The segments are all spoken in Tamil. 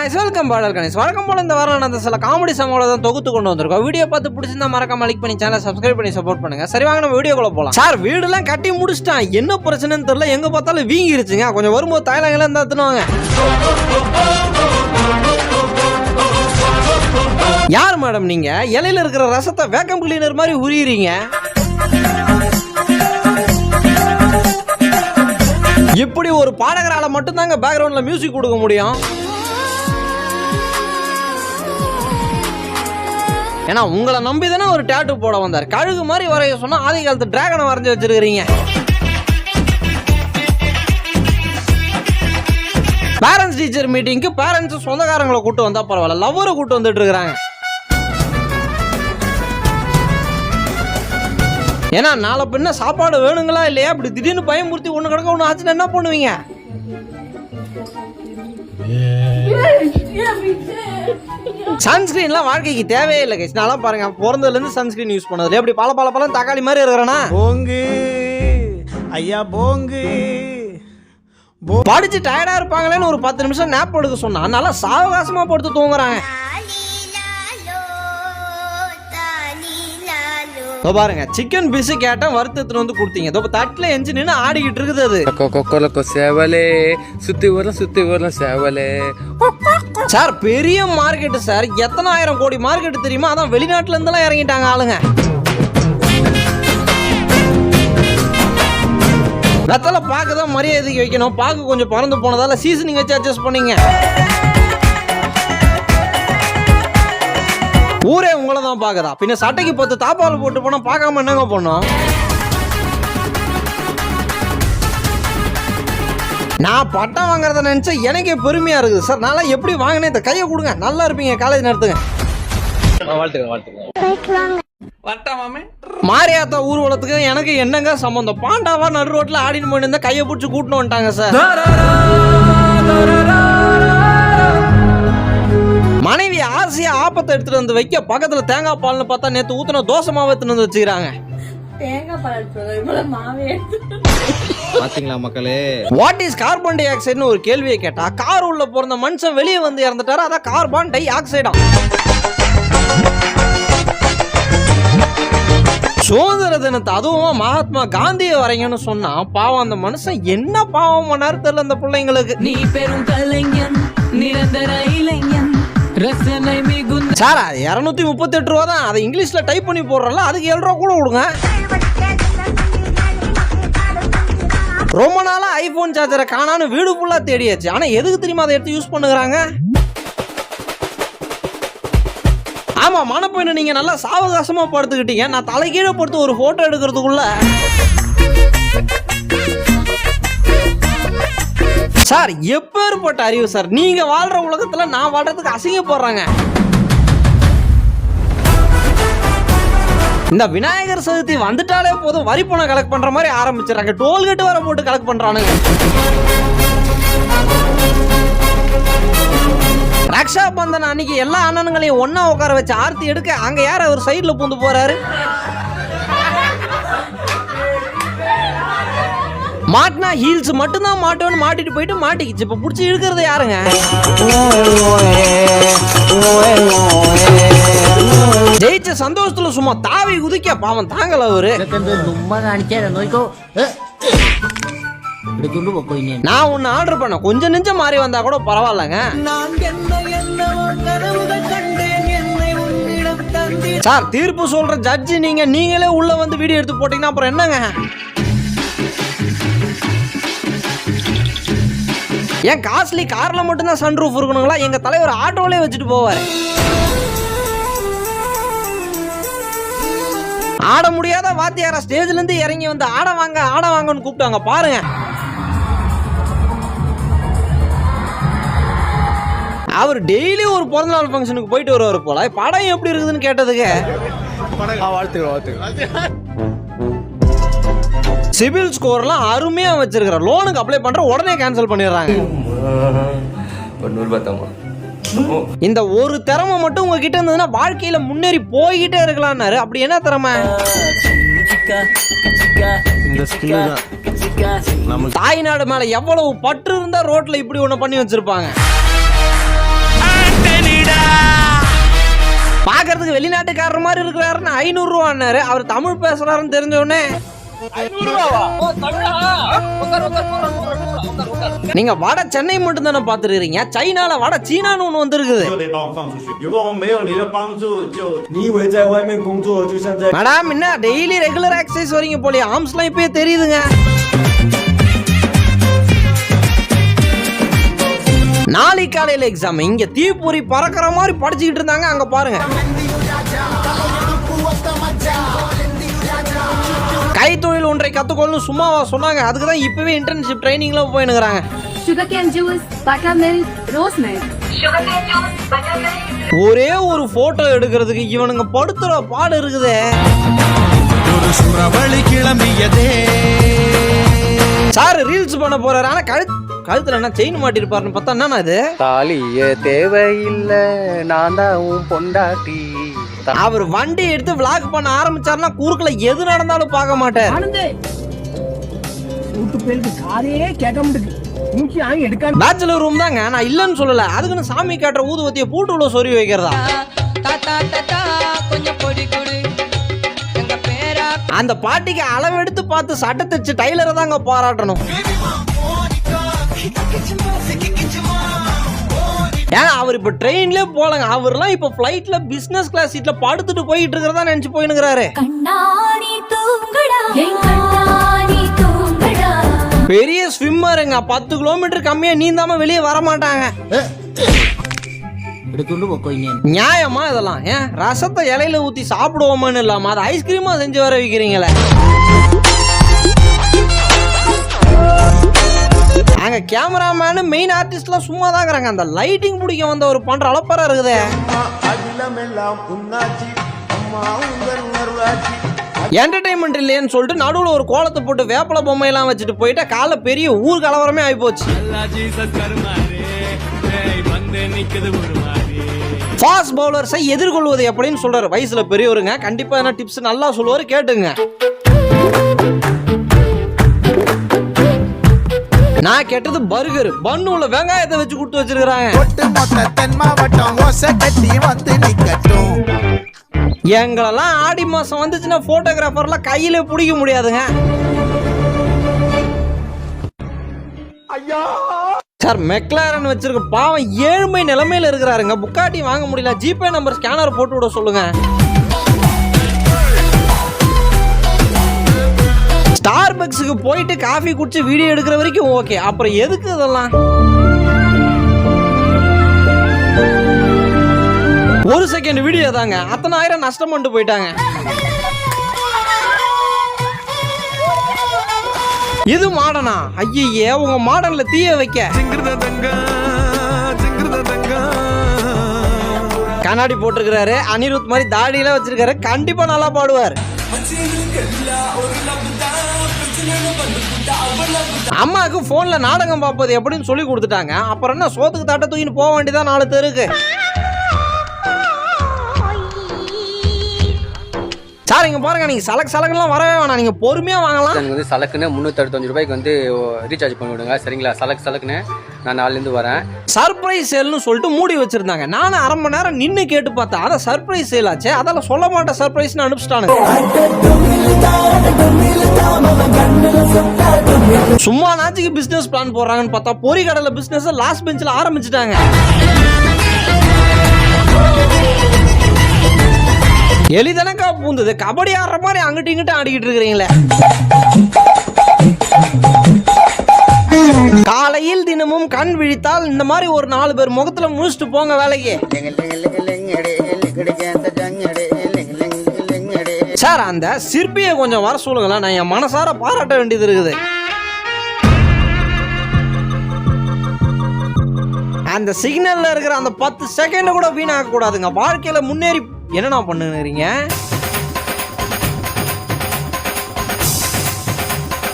guys, welcome back guys. Welcome போல இந்த வாரம் நான் சில காமெடி சம்பவங்களை தான் தொகுத்து கொண்டு வந்திருக்கோம். வீடியோ பார்த்து பிடிச்சிருந்தா மறக்காம லைக் பண்ணி சேனலை சப்ஸ்கிரைப் பண்ணி சப்போர்ட் பண்ணுங்க. சரி வாங்க நம்ம வீடியோக்குள்ள போலாம். சார் வீடுலாம் கட்டி முடிச்சிட்டான். என்ன பிரச்சனைன்னு தெரியல. எங்க பார்த்தாலும் வீங்கிருச்சுங்க. கொஞ்சம் வரும்போது தாயலாங்கல இருந்தா தத்துவாங்க. யார் மேடம் நீங்க? இலையில இருக்கிற ரசத்தை வேக்கம் கிளீனர் மாதிரி உரியுறீங்க. இப்படி ஒரு பாடகரால மட்டும் தாங்க பேக்ரவுண்ட்ல மியூசிக் கொடுக்க முடியும். ஏன்னா உங்களை நம்பி தானே ஒரு டேட்டு போட வந்தார். கழுகு மாதிரி வரைய சொன்னா ஆதி காலத்து டிராகனை வரைஞ்சி வச்சிருக்கீங்க. பேரண்ட்ஸ் டீச்சர் மீட்டிங்க்கு பேரண்ட்ஸ் சொந்தக்காரங்களை கூட்டு வந்தா பரவாயில்ல, லவ்வரை கூட்டு வந்துட்டு இருக்காங்க. ஏன்னா நாளை பின்ன சாப்பாடு வேணுங்களா இல்லையா? அப்படி திடீர்னு பயமுறுத்தி ஒண்ணு கிடக்க ஒண்ணு ஆச்சுன்னா என்ன பண்ணுவீங்க? சன்ஸ்கிரீன்லாம் வாழ்க்கைக்கு தேவையே இல்லை கைஸ். நான்லாம் பாருங்க பிறந்ததுல இருந்து சன்ஸ்கிரீன் யூஸ் பண்ணதுல அப்படி பல தக்காளி மாதிரி இருக்கிறேன்னா போங்கு ஐயா போங்கு. படிச்சு டயர்டா இருப்பாங்களேன்னு ஒரு 10 நிமிஷம் நேப் எடுக்க சொன்னா நல்லா சாவகாசமா படுத்து தூங்குறாங்க. பாருங்க சிக்கன் பீஸ் கேட்டா வறுத்து வந்து கொடுத்தீங்க. தட்டுல எஞ்சி நின்று ஆடிக்கிட்டு இருக்குது. அது சேவலே சுத்தி வரலாம் சேவலே. சார் பெரிய மார்க்கெட் சார், எத்தனை ஆயிரம் கோடி மார்க்கெட் தெரியுமா? அதான் வெளிநாட்டுல இருந்தெல்லாம் இறங்கிட்டாங்க ஆளுங்க. வெத்தலை பாக்குதான் மரியாதைக்கு வைக்கணும். பாக்கு கொஞ்சம் பறந்து போனதால சீசனிங் வச்சு அட்ஜஸ்ட் பண்ணீங்க. ஊரே உங்களை தான் பாக்குதா? பின்ன சட்டைக்கு 10 தாப்பால் போட்டு போனா பார்க்காம என்னங்க பண்ணோம்? நான் பட்டம் வாங்குறத நினைச்சா எனக்கே பெருமையா இருக்குது சார். நல்லா எப்படி வாங்கினேன்? இந்த கையை கொடுங்க, நல்லா இருப்பீங்க காலேஜ் நடத்துங்க. மாரியாத்தா ஊர்வலத்துக்கு எனக்கு என்னங்க சம்பந்தம்? பாண்டாவா நடு ரோட்ல ஆடின்னு போயிட்டு இருந்தா கையை பிடிச்சி கூட்டின்னு வந்துட்டாங்க சார். மனைவி ஆசையா ஆப்பத்தை எடுத்துட்டு வந்து வைக்க பக்கத்துல தேங்காய் பால்னு பார்த்தா நேத்து ஊத்துன தோசை மாவு எடுத்துட்டு வந்து வச்சுக்கிறாங்க. பாத்தீங்களா மக்களே? வாட் இஸ் கார்பன் டை ஆக்சைடுன்னு ஒரு கேள்வியை கேட்டா கார் உள்ள பிறந்த மனுஷன் வெளியே வந்து இறந்துட்டாரு. அதான் கார்பன் டை ஆக்சைடா. சுதந்திர தினத்தை அதுவும் மகாத்மா காந்தியை வரைங்கன்னு சொன்னா பாவம் அந்த மனுஷன் என்ன பாவம் பண்ணாரு தெரியல அந்த பிள்ளைங்களுக்கு. நீ பெரும் கலைஞன் நிரந்தர இளைஞன் ரசனை மிகுந்த. சார் 238 ரூபா தான். அதை இங்கிலீஷ்ல டைப் பண்ணி போடுறல, அதுக்கு 7 ரூபா கூட கொடுங்க. ரொம்ப நாளா ஐபோன் சார்ஜரை காணான்னு வீடு ஃபுல்லா தேடியாச்சு. ஆனா எதுக்கு தெரியுமா அதை எடுத்து யூஸ் பண்ணுறாங்க? ஆமா மனப்பையனை நீங்க நல்லா சாவகாசமா படுத்துக்கிட்டீங்க. நான் தலைகீழ படுத்து ஒரு போட்டோ எடுக்கிறதுக்குள்ள சார் எப்பேற்பட்ட அறிவு சார். நீங்க வாழ்ற உலகத்துல நான் வாழ்றதுக்கு அசிங்கப்படுறாங்க. இந்த விநாயகர் சதுர்த்தி வந்துட்டாலே போதும் வரி பணம் கலெக்ட் பண்ற மாதிரி ஆரம்பிச்சிடறாங்க. டோல்கேட் வர போட்டு கலெக்ட் பண்றானுங்க. ரக்ஷா பந்தன் அன்னைக்கு எல்லா அண்ணன்களையும் ஒன்னா உட்கார வச்சு ஆர்த்தி எடுக்க அங்க யார் அவர் சைட்ல பூந்து போறாரு? மாட்டினா ஹீல்ஸ் மட்டும்தான் மாட்டோன்னு மாட்டிட்டு போயிட்டு மாட்டிக்கிச்சு. இப்ப புடிச்சு இழுக்கிறது யாருங்க? ஜெயிச்ச சந்தோஷத்துல சும்மா தாவி குதிக்க பாவம் தாங்கல அவரு. நான் ஒன்னு ஆர்டர் பண்ண கொஞ்சம் நெஞ்சம் மாறி வந்தா கூட பரவாயில்லங்க. சார் தீர்ப்பு சொல்ற ஜட்ஜி நீங்களே உள்ள வந்து வீடியோ எடுத்து போட்டீங்கன்னா அப்புறம் என்னங்க? ஏன் காஸ்ட்லி கார்ல மட்டும்தான் சன் ரூஃப் இருக்கணுங்களா? எங்க தலைவர் ஆட்டோலே வச்சுட்டு போவாரு. ஆட முடியாத வாத்தியாரா ஸ்டேஜ்ல இருந்து இறங்கி வந்து ஆட வாங்கன்னு கூப்பிட்டாங்க பாருங்க. அவர் டெய்லி ஒரு பிறந்தநாள் ஃபங்க்ஷனுக்கு போயிட்டு வருவாரு போல. படம் எப்படி இருக்குதுன்னு கேட்டதுக்கு சிபில் ஸ்கோர்லாம் அருமையா வச்சிருக்கிற, லோனுக்கு அப்ளை பண்ற உடனே கேன்சல் பண்ணிடுறாங்க. இந்த ஒரு திறமை மட்டும் உங்ககிட்ட இருந்ததுன்னா வாழ்க்கையில முன்னேறி போய்கிட்டே இருக்கலாம்னாரு. அப்படி என்ன திறமை? தாய்நாடு மேல எவ்வளவு பற்று இருந்தா ரோட்ல இப்படி ஒண்ணு பண்ணி வச்சிருப்பாங்க. பாக்குறதுக்கு வெளிநாட்டுக்காரர் மாதிரி இருக்கிறாருன்னு 500 ரூபான்னாரு. அவர் தமிழ் பேசுறாருன்னு தெரிஞ்ச உடனே நீங்க வட சென்னை மட்டும் தானே பாத்துருக்கீங்க, சைனால வட சீனான்னு ஒண்ணு வந்திருக்குது. மேடம் என்ன டெய்லி ரெகுலர் எக்ஸசைஸ் வரீங்க போலியே, ஆர்ம்ஸ்லாம் இப்பயே தெரியுதுங்க. நாளைக்கு காலையில எக்ஸாம், இங்க தீப்பொறி பறக்கிற மாதிரி படிச்சுக்கிட்டு இருந்தாங்க. அங்க பாருங்க, கைத்தொழில் ஒன்றை கத்துக்கொள்ளணும் சும்மாவா சொன்னாங்க. அதுக்கு தான் இப்பவே internship ட்ரைனிங்ல போயினுக்குறாங்க. sugarcane juice, buttermilk, rose milk. ஒரே ஒரு போட்டோ எடுக்கிறதுக்கு இவனுங்க படுத்துற பாடு இருக்குதே. ஒரு சுறவழி கிளம்பியதே. சார் ரீல்ஸ் பண்ண போறாரு, ஆனா கழுத்துல என்ன செயின் மாட்டிருப்பாருன்னு பார்த்தா என்னன்னா இது தாலியே தேவையில்லை, நான் தான் உன் பொண்டாட்டி. அவர் வண்டி எடுத்து விளாக் பண்ண ஆரம்பிச்சாருன்னா குறுக்குல எது நடந்தாலும் பார்க்க மாட்டார். பேச்சுலர் ரூம் தாங்க, நான் இல்லன்னு சொல்லல. அதுக்குன்னு சாமி காட்டுற ஊதுவத்திய பூட்டு உள்ள சொருவி வைக்கிறதா? அந்த பாட்டிக்கு அளவெடுத்து பார்த்து சட்டை தச்சு டைலரை தாங்க பாராட்டணும். ஏன்னா அவர் இப்ப ட்ரெயின்ல போலங்க, அவர்லாம் இப்ப பிளைட்ல பிசினஸ் கிளாஸ் சீட்ல படுத்துட்டு போயிட்டு இருக்கிறதா நினைச்சு போயினுக்கிறாரு. பெரிய ஸ்விம்மருங்க, 10 கிலோமீட்டர் கம்மியா நீந்தாம வெளியே வர மாட்டாங்க. நியாயமா இதெல்லாம்? ஏன் ரசத்தை இலையில ஊத்தி சாப்பிடுவோமான்னு இல்லாம அதை ஐஸ்கிரீமா செஞ்சு வர வைக்கிறீங்களே. அங்க கேமராமேனு மெயின் ஆர்டிஸ்ட்லாம் சும்மா தாங்கிறாங்க. அந்த லைட்டிங் பிடிக்க வந்த ஒரு பண்ற அளப்பறா இருக்குதே. என்டர்டைன்மெண்ட் இல்லையன்னு சொல்லிட்டு நடுவுல ஒரு கோலத்தை போட்டு வேப்பல பொம்மை எல்லாம் வச்சுட்டு போயிட்டா கால பெரிய ஊர் கலவரமே ஆகி போச்சு. ஃபாஸ்ட் பவுலர்ஸை எதிர்கொள்வது எப்படின்னு சொல்றாரு. வயசுல பெரியவருங்க, கண்டிப்பா என்ன டிப்ஸ் நல்லா சொல்லுவாரு, கேட்டுங்க. நான் கேட்டது பர்கர், பன்னுல வெங்காயத்தை வச்சு கொடுத்து வச்சிருக்காங்க. எங்களெல்லாம் ஆடி மாசம் வந்துச்சுன்னா போட்டோகிராஃபர்லாம் கையில பிடிக்க முடியாதுங்க. சார் மெக்லாரன் வச்சிருக்க பாவம் ஏழ்மை நிலைமையில இருக்கிறாருங்க. புக்காட்டி வாங்க முடியல, ஜிபே நம்பர் ஸ்கேனர் போட்டு விட சொல்லுங்க. ஸ்டார்பக்ஸுக்கு போயிட்டு காஃபி குடிச்சு வீடியோ எடுக்கிற வரைக்கும் ஓகே, அப்புறம் எதுக்கு இதெல்லாம்? ஒரு செகண்ட் வீடியோ தாங்க, அத்தனை ஆயிரம் நஷ்டம் பண்ணிட்டு போயிட்டாங்க. இது மாடனா? ஐயே, உங்க மாடன்ல தீய வைக்க கண்ணாடி போட்டிருக்கிறாரு, அனிருத் மாதிரி தாடியெல்லாம் வச்சிருக்காரு. கண்டிப்பா நல்லா பாடுவார். அம்மாவுக்கு போன்ல நாடகம் பார்ப்பது எப்படின்னு சொல்லி கொடுத்துட்டாங்க. அப்புறம் என்ன, சோத்துக்கு தட்ட தூக்கின்னு போக வேண்டியதான் 4 தெருக்கு. சார் இங்க பாருங்க, நீங்க சலக்கெல்லாம் வரவே வேணாம், நீங்க பொறுமையா வாங்கலாம். எனக்கு வந்து சலக்குன்னு 365 ரூபாய்க்கு வந்து ரீசார்ஜ் பண்ணி விடுங்க, சரிங்களா? சலக்குன்னு நான் நாளிலேருந்து வரேன். சர்ப்ரைஸ் சேல்னு சொல்லிட்டு மூடி வச்சிருந்தாங்க. நானும் அரை மணி நேரம் நின்று கேட்டு பார்த்தேன். அதான் சர்ப்ரைஸ் சேல் ஆச்சு, அதெல்லாம் சொல்ல மாட்டேன் சர்ப்ரைஸ்னு அனுப்பிச்சிட்டானுங்க. சும்மா நாச்சுக்கு பிசினஸ் பிளான் போடுறாங்கன்னு பார்த்தா பொறி கடலை பிசினஸ் லாஸ்ட் பெஞ்சில் ஆரம்பிச்சுட்டாங்க. எளிதனக்கா பூந்தது, கபடி ஆடுற மாதிரி அங்கிட்டு இங்கிட்டு ஆடிக்கிட்டு இருக்கிறீங்களே. காலையில் தினமும் கண் விழித்தால் இந்த மாதிரி ஒரு 4 பேர் முகத்துல முடிச்சுட்டு போங்க வேலைக்கு. சார் அந்த சிற்பியை கொஞ்சம் வர சொல்லுங்களேன், நான் என் மனசார பாராட்ட வேண்டியது இருக்குது. அந்த சிக்னல்ல இருக்கிற அந்த 10 செகண்ட் கூட வீணாக்க கூடாதுங்க. வாழ்க்கையில முன்னேறி என்னண்ணா பண்ணுறீங்க?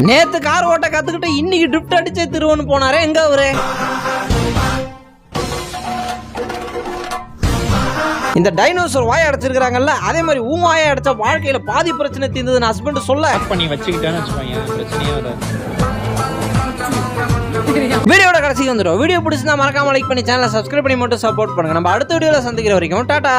நேத்து கார் ஓட்ட கத்துக்கிட்டு இன்னைக்கு ட்ரிப்ட் அடிச்சே திருவன்னு போனாரே, எங்க அவரு? இந்த டைனோசர் வாயை அடைச்சிருக்காங்கல்ல, அதே மாதிரி வாயை அடைச்சா வாழ்க்கையில பாதி பிரச்சனை தீர்ந்ததுன்னு ஹஸ்பண்ட் சொல்ல பண்ணி வச்சுக்கிட்டேன்னு வச்சுக்கோங்க, பிரச்சனையே வராது. வீடியோட கடைசிக்கு வந்துடும். வீடியோ பிடிச்சிருந்தா மறக்காம லைக் பண்ணி சேனலை சப்ஸ்கிரைப் பண்ணி மட்டும் சப்போர்ட் பண்ணுங்க. நம்ம அடுத்த வீடியோல சந்திக்கிற வரைக்கும் டாடா.